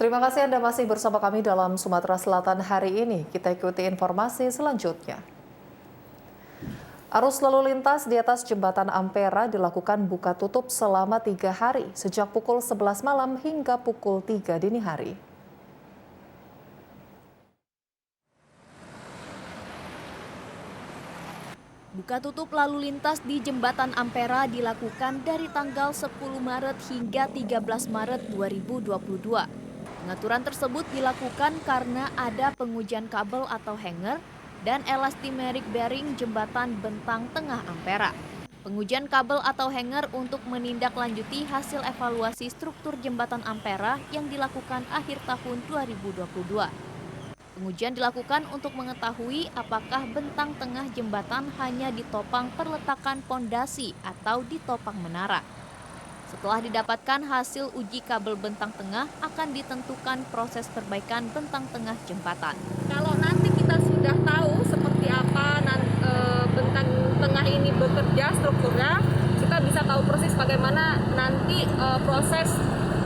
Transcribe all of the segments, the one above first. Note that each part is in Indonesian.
Terima kasih Anda masih bersama kami dalam Sumatera Selatan hari ini. Kita ikuti informasi selanjutnya. Arus lalu lintas di atas jembatan Ampera dilakukan buka tutup selama 3 hari, sejak pukul 11 malam hingga pukul 3 dini hari. Buka tutup lalu lintas di Jembatan Ampera dilakukan dari tanggal 10 Maret hingga 13 Maret 2022. Pengaturan tersebut dilakukan karena ada pengujian kabel atau hanger dan elastomeric bearing jembatan bentang tengah Ampera. Pengujian kabel atau hanger untuk menindaklanjuti hasil evaluasi struktur jembatan Ampera yang dilakukan akhir tahun 2022. Pengujian dilakukan untuk mengetahui apakah bentang tengah jembatan hanya ditopang perletakan pondasi atau ditopang menara. Setelah didapatkan hasil uji kabel bentang tengah, akan ditentukan proses perbaikan bentang tengah jembatan. Kalau nanti kita sudah tahu seperti apa bentang tengah ini bekerja strukturnya, kita bisa tahu persis bagaimana nanti proses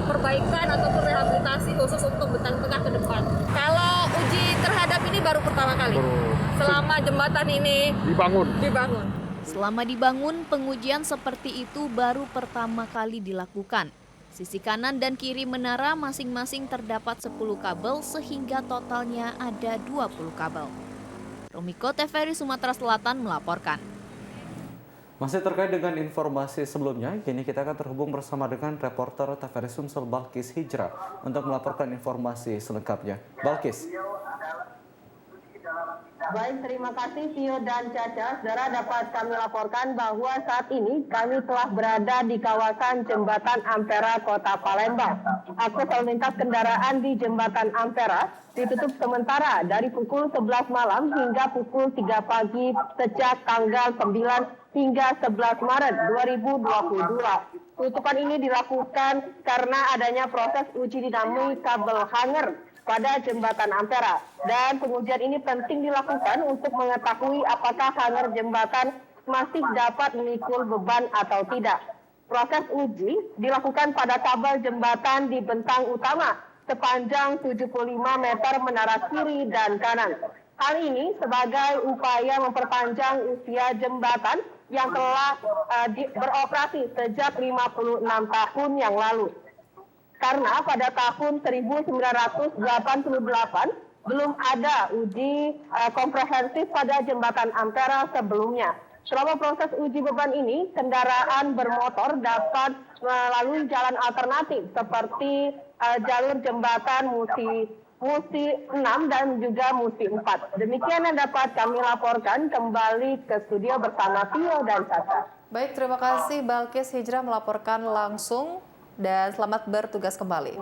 perbaikan ataupun rehabilitasi khusus untuk bentang tengah ke depan. Kalau uji terhadap ini baru pertama kali selama jembatan ini dibangun. Selama dibangun, pengujian seperti itu baru pertama kali dilakukan. Sisi kanan dan kiri menara masing-masing terdapat 10 kabel sehingga totalnya ada 20 kabel. Romiko TVRI Sumatera Selatan melaporkan. Masih terkait dengan informasi sebelumnya, kini kita akan terhubung bersama dengan reporter TVRI Sumsel Balkis Hijrah untuk melaporkan informasi selengkapnya. Balkis. Baik, terima kasih Tio dan Caca. Saudara, dapat kami laporkan bahwa saat ini kami telah berada di kawasan Jembatan Ampera, Kota Palembang. Akses lalu lintas kendaraan di Jembatan Ampera ditutup sementara dari pukul 11 malam hingga pukul 3 pagi sejak tanggal 9 hingga 11 Maret 2022. Tutupan ini dilakukan karena adanya proses uji dinamik kabel hanger pada Jembatan Ampera, dan pengujian ini penting dilakukan untuk mengetahui apakah hanger jembatan masih dapat memikul beban atau tidak. Proses uji dilakukan pada kabel jembatan di bentang utama sepanjang 75 meter menara kiri dan kanan. Hal ini sebagai upaya memperpanjang usia jembatan yang telah beroperasi sejak 56 tahun yang lalu. Karena pada tahun 1988 belum ada uji komprehensif pada Jembatan Ampera sebelumnya. Selama proses uji beban ini, kendaraan bermotor dapat melalui jalan alternatif seperti jalur jembatan Musi 6 dan juga Musi 4. Demikian yang dapat kami laporkan. Kembali ke studio bersama Tio dan Caca. Baik, terima kasih Balkis Hijrah melaporkan langsung dan selamat bertugas kembali.